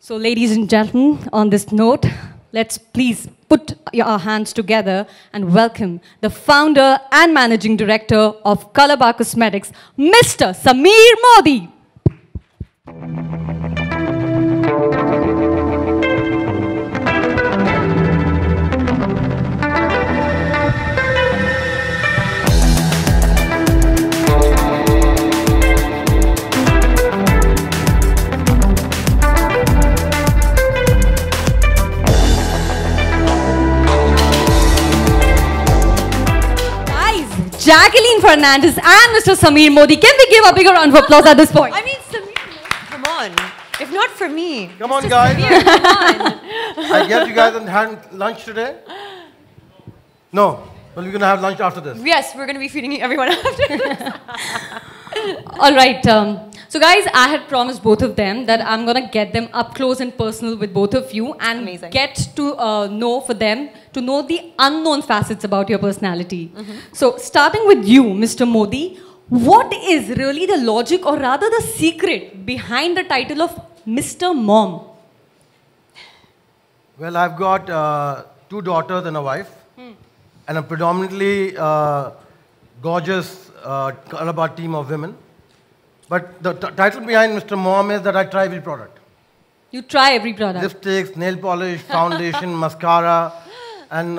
So ladies and gentlemen, on this note, let's please put our hands together and welcome the founder and managing director of Calabar Cosmetics, Mr. Sameer Modi. Jacqueline Fernandez and Mr. Sameer Modi. Can we give a bigger round of applause at this point? I mean, Sameer, come on. If not for me. Come on, guys. Sameer, come on. I guess you guys haven't had lunch today? No. Well, we're going to have lunch after this. Yes, we're going to be feeding everyone after this. All right. So guys, I had promised both of them that I'm going to get them up close and personal with both of you and get to know for them, to know the unknown facets about your personality. So starting with you, Mr. Modi, what is really the logic or rather the secret behind the title of Mr. Mom? Well, I've got 2 daughters and a wife and a predominantly gorgeous Calabar team of women. But the title behind Mr. Mom is that I try every product. You try every product? Lipsticks, nail polish, foundation, mascara. And,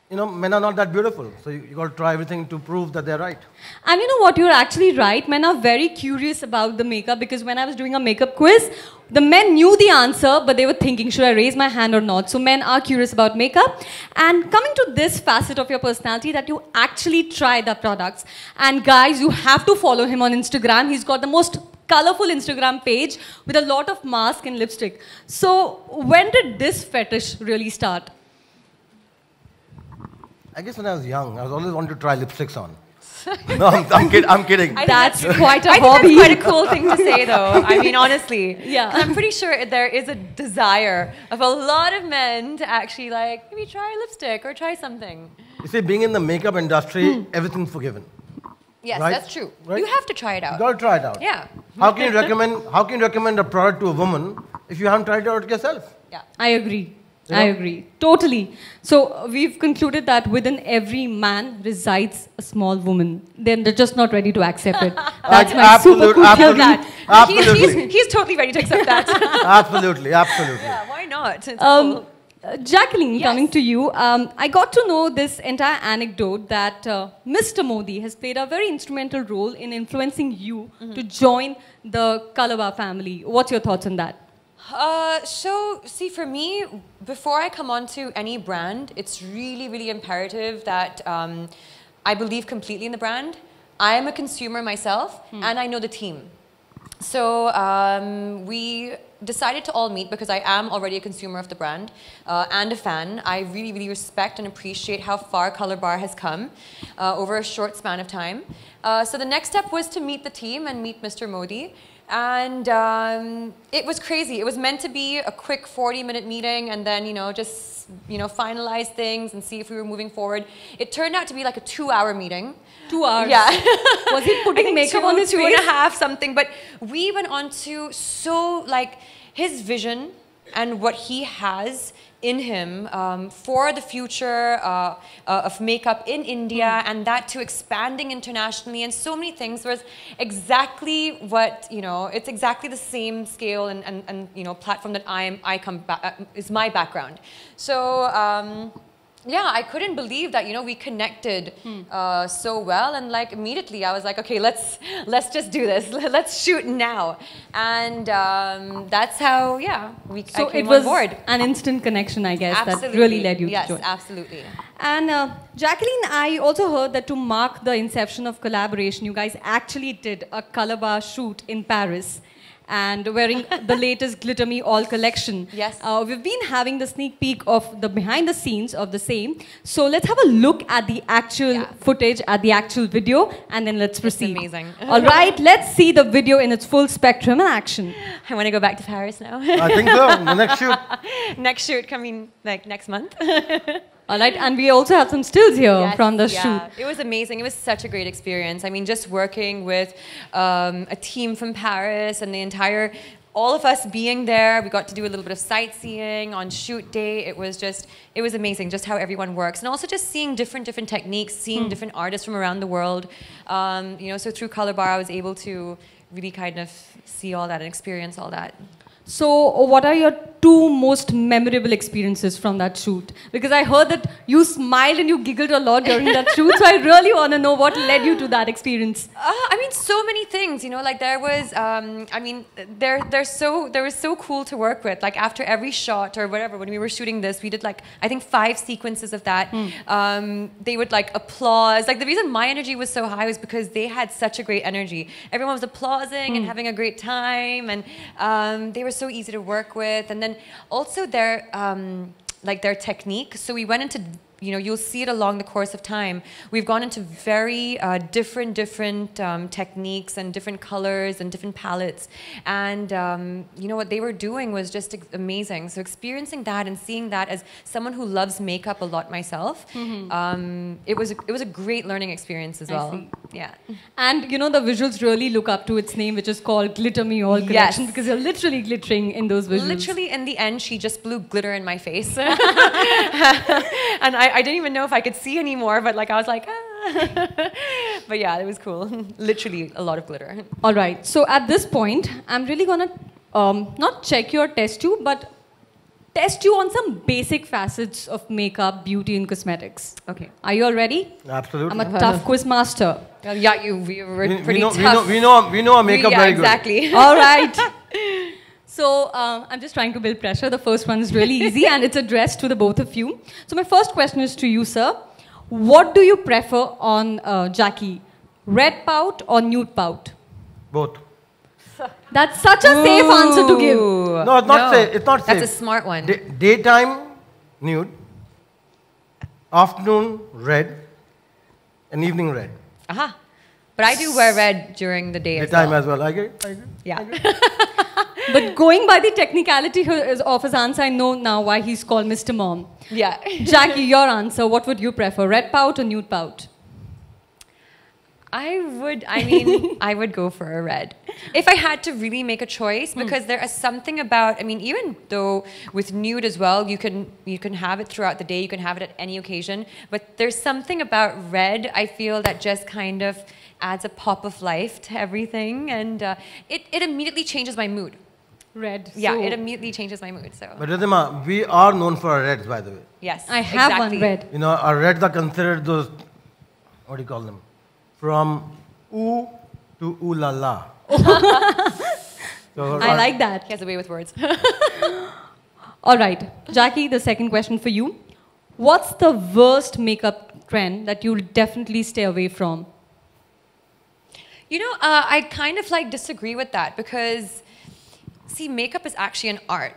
you know, men are not that beautiful. So you got to try everything to prove that they're right. And you know what? You're actually right. Men are very curious about the makeup because when I was doing a makeup quiz, the men knew the answer, but they were thinking, should I raise my hand or not? So men are curious about makeup. And coming to this facet of your personality, that you actually try the products. And guys, you have to follow him on Instagram. He's got the most colorful Instagram page with a lot of mask and lipstick. So when did this fetish really start? I guess when I was young, I was always wanted to try lipsticks on. No, I'm kidding. That's quite a I hobby. think that's quite a cool thing to say, though. I mean, honestly. Yeah. I'm pretty sure there is a desire of a lot of men to actually, like, maybe try lipstick or try something. You see, being in the makeup industry, everything's forgiven. Yes, right? that's true. Right? You have to try it out. You got to try it out. Yeah. How can you recommend a product to a woman if you haven't tried it out yourself? Yeah. I agree. Yeah. I agree. Totally. So we've concluded that within every man resides a small woman. Then they're just not ready to accept it. That's my super cool Absolutely. He's totally ready to accept that. Absolutely. Yeah, why not? It's cool. Jacqueline, coming to you, I got to know this entire anecdote that Mr. Modi has played a very instrumental role in influencing you to join the Calabar family. What's your thoughts on that? So, see, for me, before I come on to any brand, it's really, really imperative that I believe completely in the brand. I am a consumer myself, and I know the team. So, we decided to all meet because I am already a consumer of the brand and a fan. I really, really respect and appreciate how far Calabar has come over a short span of time. So the next step was to meet the team and meet Mr. Modi. And it was crazy. It was meant to be a quick 40-minute meeting and then, just, finalize things and see if we were moving forward. It turned out to be like a 2-hour meeting. 2 hours? Yeah. Was he putting makeup on his face? 2.5 something. But we went on to his vision and what he has in him for the future of makeup in India and that to expanding internationally and so many things was exactly what, it's exactly the same scale and platform that is my background. So, yeah, I couldn't believe that, we connected so well. And like immediately I was like, okay, let's just do this. Let's shoot now. And that's how, I came on board. So it was an instant connection, I guess, Absolutely. that really led you to join. Yes, absolutely. And Jacqueline, I also heard that to mark the inception of collaboration, you guys actually did a Calabar shoot in Paris. And wearing the latest Glitter Me All collection. Yes. We've been having the sneak peek of the behind the scenes of the same. So let's have a look at the actual footage, at the actual video, and then let's proceed. It's amazing. All right, let's see the video in its full spectrum and action. I want to go back to Paris now. I think so. The next shoot. Next shoot coming like next month. All right, and we also have some stills here from the shoot. It was amazing. It was such a great experience. I mean, just working with a team from Paris and the entire all of us being there, we got to do a little bit of sightseeing on shoot day. It was amazing just how everyone works. And also just seeing different techniques, seeing different artists from around the world. So through Color Bar, I was able to really kind of see all that and experience all that. So, what are your 2 most memorable experiences from that shoot? Because I heard that you smiled and you giggled a lot during that shoot, so I really want to know what led you to that experience. So many things, like there was, they were so cool to work with. Like after every shot or whatever, when we were shooting this, we did I think 5 sequences of that. They would applause. The reason my energy was so high was because they had such a great energy. Everyone was applauding and having a great time, and they were so easy to work with. And then also their technique. So we went into, you'll see it along the course of time. We've gone into very different techniques and different colors and different palettes. And what they were doing was just amazing. So experiencing that and seeing that as someone who loves makeup a lot myself, it was a great learning experience as well. Yeah. And the visuals really look up to its name, which is called Glitter Me All Collection, because you're literally glittering in those visuals. Literally, in the end, she just blew glitter in my face. And I didn't even know if I could see anymore, but I was like, ah. But yeah, it was cool. Literally a lot of glitter. All right. So at this point, I'm really going to not check you or test you, but test you on some basic facets of makeup, beauty, and cosmetics. Okay. Are you all ready? Absolutely. I'm a tough quiz master. Yeah, we were pretty tough. We know our makeup very good. Exactly. All right. So I'm just trying to build pressure. The first one is really easy, and it's addressed to the both of you. So my first question is to you, sir. What do you prefer on Jackie? Red pout or nude pout? Both. That's such a safe answer to give. No, it's not safe. It's not safe. That's a smart one. Daytime, nude. Afternoon, red. And evening, red. Aha. But I do wear red during the day Daytime as well. I agree. Yeah. But going by the technicality of his answer, I know now why he's called Mr. Mom. Yeah. Jackie, your answer, what would you prefer? Red pout or nude pout? I would go for a red. If I had to really make a choice, because there is something about, even though with nude as well, you can have it throughout the day, you can have it at any occasion, but there's something about red, I feel, that just kind of adds a pop of life to everything, and it immediately changes my mood. Red. Yeah, so it immediately changes my mood. So. But Ridhima, we are known for our reds, by the way. Yes, I have exactly. one red. Our reds are considered those, what do you call them? From ooh to ooh la la. So I like that. He has a way with words. All right. Jackie, the second question for you. What's the worst makeup trend that you'll definitely stay away from? I kind of disagree with that because, see, makeup is actually an art.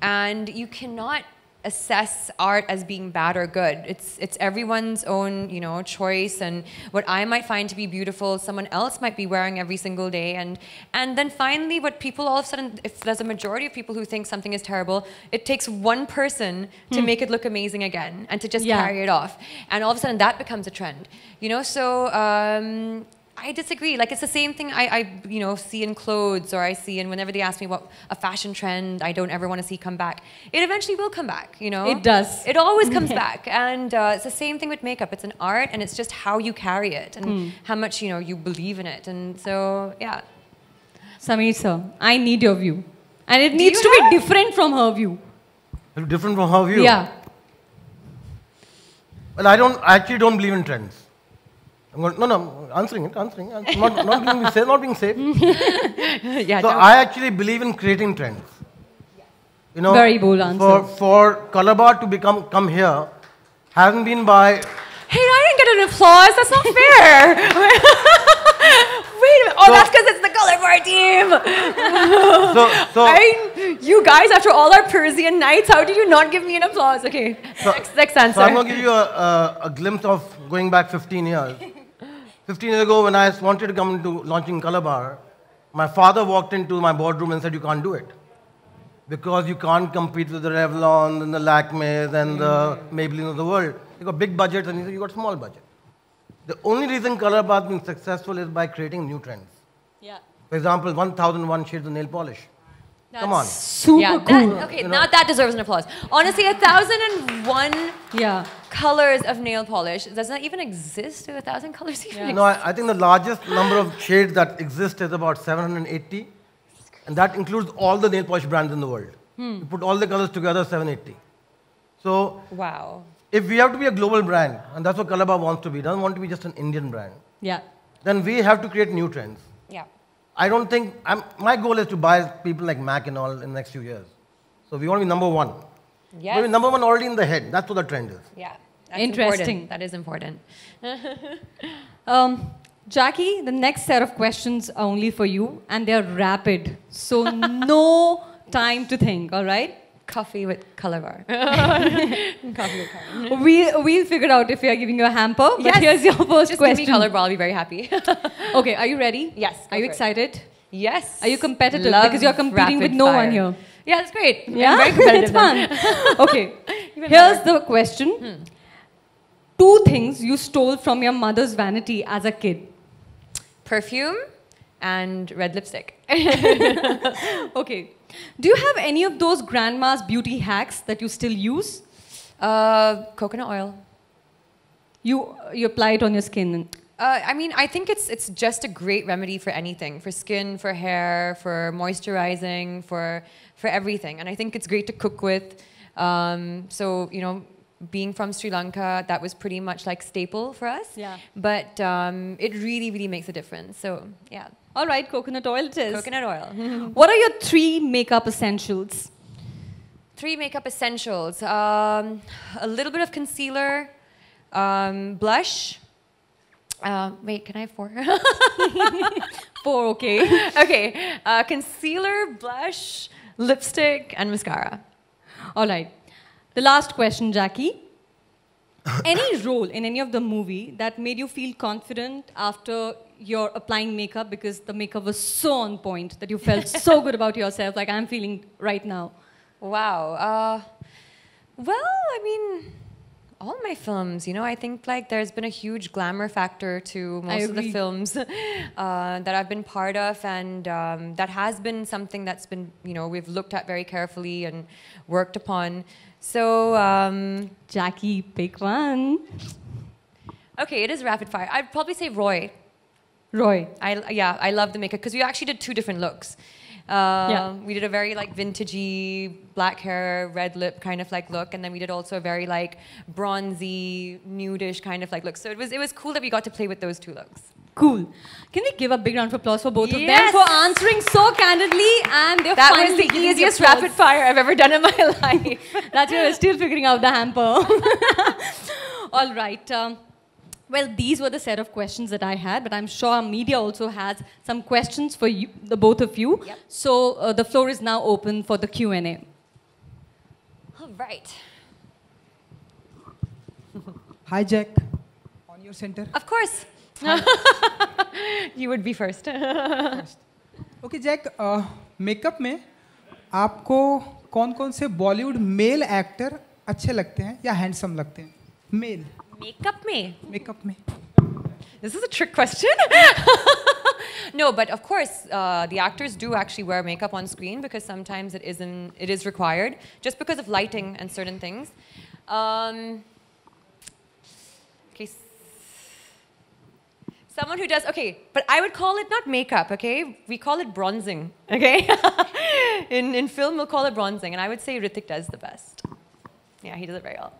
And you cannot assess art as being bad or good. It's everyone's own, choice, and what I might find to be beautiful, someone else might be wearing every single day, and then finally, what people all of a sudden, if there's a majority of people who think something is terrible, it takes one person to make it look amazing again and to just carry it off, and all of a sudden that becomes a trend, So I disagree. It's the same thing I see in clothes, or I see in whenever they ask me what a fashion trend I don't ever want to see come back. It eventually will come back, It does. It always comes back. And it's the same thing with makeup. It's an art, and it's just how you carry it and how much, you believe in it. And so, yeah. Sameer sir, I need your view. And it needs to be different from her view. Different from her view? Yeah. Well, I actually don't believe in trends. Answering it. Not being safe. Yeah, so I actually believe in creating trends. Very bold answer. For Color Bar to come here hasn't been by. Hey, I didn't get an applause. That's not fair. Wait a minute. Oh, that's because it's the Color Bar team. You guys, after all our Parisian nights, how did you not give me an applause? Okay, next answer. So I'm going to give you a glimpse of going back 15 years. 15 years ago, when I wanted to come into launching Color Bar, my father walked into my boardroom and said, "You can't do it. Because you can't compete with the Revlon and the Lakmes and the Maybelline of the world. You got big budgets and you got small budget." The only reason Color Bar has been successful is by creating new trends. Yeah. For example, 1001 shades of nail polish. Come on. Super Yeah, cool. okay, now that deserves an applause. Honestly, 1,001 Yeah. colors of nail polish. Does that even exist? Do 1,000 colors even exist? No, I think the largest number of shades that exist is about 780. And that includes all the nail polish brands in the world. You put all the colors together, 780. So Wow. if we have to be a global brand, and that's what Colorbar wants to be, doesn't want to be just an Indian brand, Yeah. then we have to create new trends. Yeah. I don't think, my goal is to buy people like Mac and all in the next few years. So we want to be number one. Yes. We're number one already in the head. That's what the trend is. Yeah. That's Interesting. Important. That is important. Jackie, the next set of questions are only for you, and they're rapid. So no time to think, all right? Coffee with color bar. Coffee with color. We'll figure out if we are giving you a hamper. But Yes. here's your first Just question. give me color bar. I'll be very happy. Okay, are you ready? Yes, go Are you for it. excited? Yes. Are you competitive? Love Because you're competing with rapid no fire. one here. Yeah, that's great. Yeah, I'm very competitive. it's fun. Okay, Even here's better. the question. 2 things you stole from your mother's vanity as a kid. Perfume and red lipstick. Okay. Do you have any of those grandma's beauty hacks that you still use? Coconut oil. You apply it on your skin. I mean, I think it's just a great remedy for anything, for skin, for hair, for moisturizing, for everything. And I think it's great to cook with. So, you know, being from Sri Lanka, that was pretty much like staple for us. Yeah. But it really, really makes a difference. So, yeah. All right, coconut oil it is. Coconut oil. What are your 3 makeup essentials? 3 makeup essentials. A little bit of concealer, blush. Wait, can I have 4? 4, okay. Okay. Concealer, blush, lipstick, and mascara. All right. The last question, Jackie. Any role in any of the movie that made you feel confident after you're applying makeup because the makeup was so on point that you felt so good about yourself, like I'm feeling right now? Wow. Well, I mean, all my films, you know, I think like there's been a huge glamour factor to most of the films that I've been part of, and that has been something that's been, you know, we've looked at very carefully and worked upon. So, Jackie, pick one. okay, it is rapid fire. I'd probably say Roy. Roy. I love the makeup because we actually did 2 different looks. We did a very like vintagey, black hair, red lip kind of like look, and then we did also a very like bronzy, nudish kind of like look. So it was cool that we got to play with those 2 looks. Cool. Can we give a big round of applause for both of them Yes. for answering so candidly, and they're That finally was the giving the easiest applause. rapid fire I've ever done in my life. That's why we're still figuring out the hamper. All right. Well, these were the set of questions that I had, but I'm sure our media also has some questions for you, the both of you. Yep. So the floor is now open for the Q&A. All right. Hi, Jack. On your center. Of course. You would be first. Okay जैक makeup में आपको कौन कौन से Bollywood male actor अच्छे लगते हैं या हैंडसम लगते हैं मेल Makeup me. मेकअप में This is a trick question. No, but of course, the actors do actually wear makeup on screen because sometimes it is required just because of lighting and certain things. Okay. Someone who does, okay, but I would call it not makeup, okay? We call it bronzing, okay? in film, we'll call it bronzing, and I would say Hrithik does the best. Yeah, he does it very well.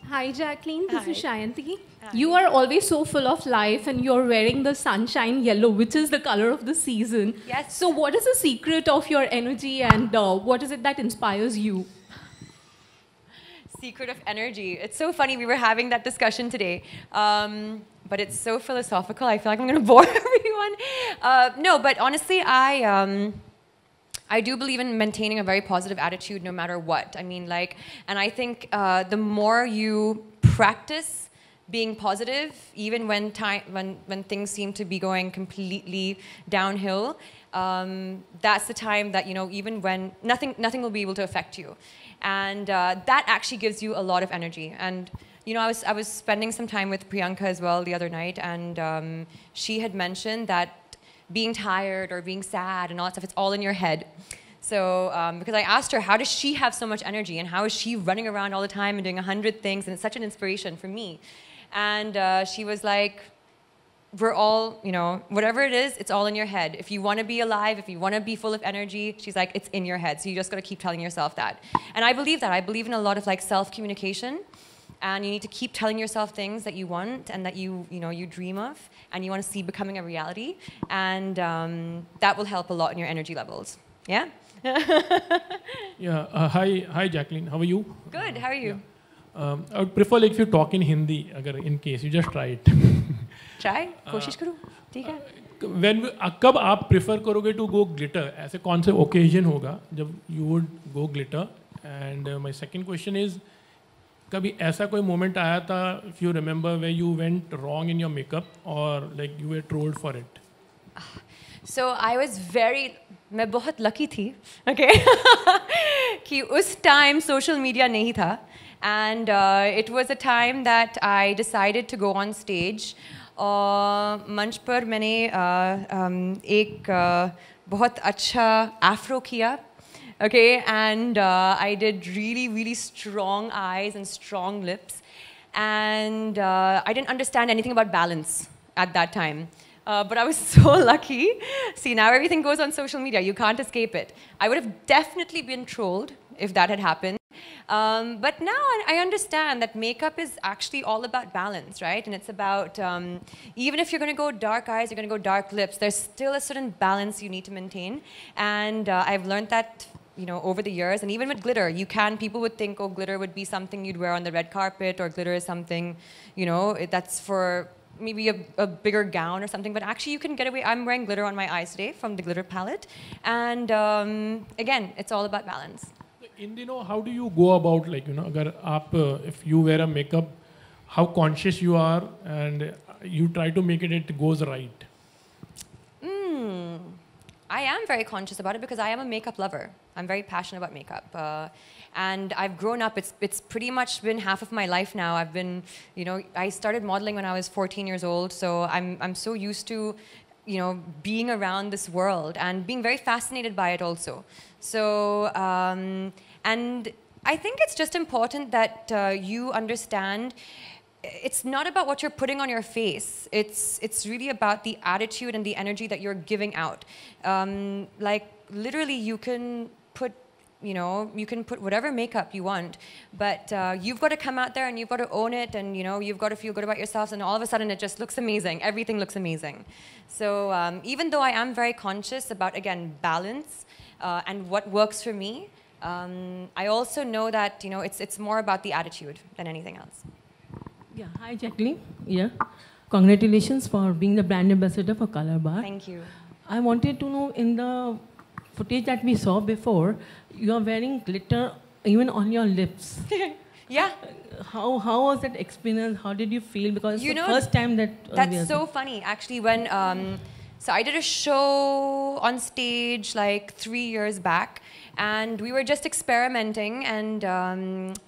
Hi, Jacqueline. This is Hi. Shayanti. You are always so full of life, and you're wearing the sunshine yellow, which is the color of the season. Yes. So, what is the secret of your energy, and what is it that inspires you? Secret of energy. It's so funny. We were having that discussion today. But it's so philosophical. I feel like I'm going to bore everyone. No, but honestly, I do believe in maintaining a very positive attitude no matter what. I mean, like, and I think the more you practice being positive, even when things seem to be going completely downhill, that's the time that, you know, even when nothing will be able to affect you. And that actually gives you a lot of energy. And you know, I was spending some time with Priyanka as well the other night, and she had mentioned that being tired or being sad and all that stuff, it's all in your head. So, because I asked her, how does she have so much energy and how is she running around all the time and doing 100 things? And it's such an inspiration for me. And she was like, we're all, you know, whatever it is, it's all in your head. If you want to be alive, if you want to be full of energy, she's like, it's in your head. So you just got to keep telling yourself that. And I believe that. I believe in a lot of like self-communication. And you need to keep telling yourself things that you want and that you dream of and you want to see becoming a reality. And that will help a lot in your energy levels. Yeah? Yeah. Hi, Jacqueline. How are you? Good. How are you? Yeah. I would prefer like if you talk in Hindi, in case you just try it. Try? कोशिश करूँ? ठीक है? कब आप prefer करोगे to go glitter? ऐसे कौन से ओकेजन होगा जब you would go glitter? And my second question is, कभी ऐसा कोई मोमेंट आया था, if you remember, where you went wrong in your makeup और like you were trolled for it? So I was मैं बहुत लकी थी, okay? कि उस टाइम सोशल मीडिया नहीं था. And it was a time that I decided to go on stage. मंच पर मैंने एक बहुत अच्छा afro किया. Okay, and I did really strong eyes and strong lips. And I didn't understand anything about balance at that time. But I was so lucky. See, now everything goes on social media. You can't escape it. I would have definitely been trolled if that had happened. But now I understand that makeup is actually all about balance, right? And it's about, even if you're going to go dark eyes, you're going to go dark lips, there's still a certain balance you need to maintain. And I've learned that, you know, over the years. And even with glitter, people would think, oh, glitter would be something you'd wear on the red carpet, or glitter is something, you know, that's for maybe a bigger gown or something, but actually you can get away. I'm wearing glitter on my eyes today from the glitter palette. And again, it's all about balance. In how do you go about, like, you know, if you wear a makeup, how conscious you are and you try to make it goes right? I am very conscious about it because I am a makeup lover. I'm very passionate about makeup. And I've grown up, it's pretty much been half of my life now. I've been, you know, I started modeling when I was 14 years old, so I'm so used to, you know, being around this world and being very fascinated by it also. So, and I think it's just important that you understand it's not about what you're putting on your face. It's really about the attitude and the energy that you're giving out. Like literally, you can put, you know, you can put whatever makeup you want, but you've got to come out there and you've got to own it, and you know, you've got to feel good about yourself, and all of a sudden it just looks amazing. Everything looks amazing. So even though I am very conscious about, again, balance and what works for me, I also know that, you know, it's more about the attitude than anything else. Yeah, hi Jacqueline. Yeah, congratulations for being the brand ambassador for Color Bar. Thank you. I wanted to know, in the footage that we saw before, you are wearing glitter even on your lips. Yeah. How was that experience? How did you feel? Because you it's know, the first time that that's so funny. Actually, when so I did a show on stage like 3 years back, and we were just experimenting, and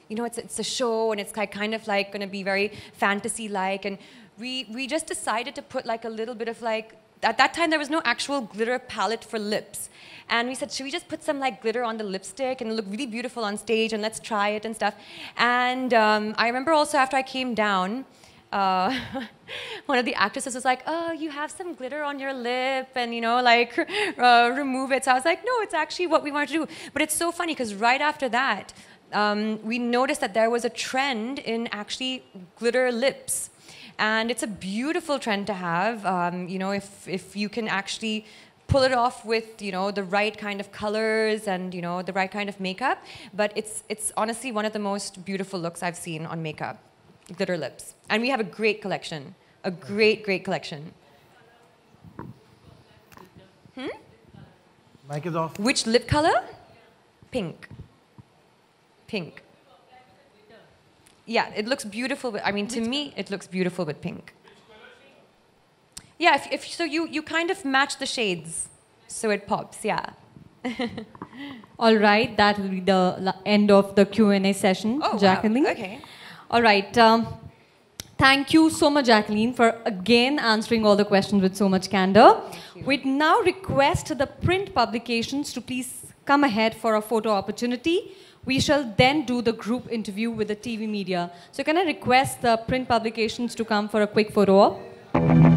you know, it's a show, and it's kind of like going to be very fantasy-like, and we just decided to put like a little bit of like, at that time there was no actual glitter palette for lips, and we said, should we just put some like glitter on the lipstick and look really beautiful on stage, and let's try it and stuff. And I remember also after I came down, one of the actresses was like, oh, you have some glitter on your lip, and you know, like remove it. So I was like, no, it's actually what we wanted to do. But it's so funny because right after that, we noticed that there was a trend in actually glitter lips. And it's a beautiful trend to have, you know, if you can actually pull it off with, you know, the right kind of colors and, you know, the right kind of makeup. But it's honestly one of the most beautiful looks I've seen on makeup, glitter lips. And we have a great collection, a great collection. Mic is off. Which lip color? Pink. Pink. Yeah, it looks beautiful. I mean, to me, it looks beautiful with pink. Yeah, if so, you kind of match the shades, so it pops. Yeah. All right, that will be the end of the Q&A session, Oh, Jacqueline. wow. Okay. All right. Thank you so much, Jacqueline, for again answering all the questions with so much candor. We'd now request the print publications to please come ahead for a photo opportunity. We shall then do the group interview with the TV media. So can I request the print publications to come for a quick photo op?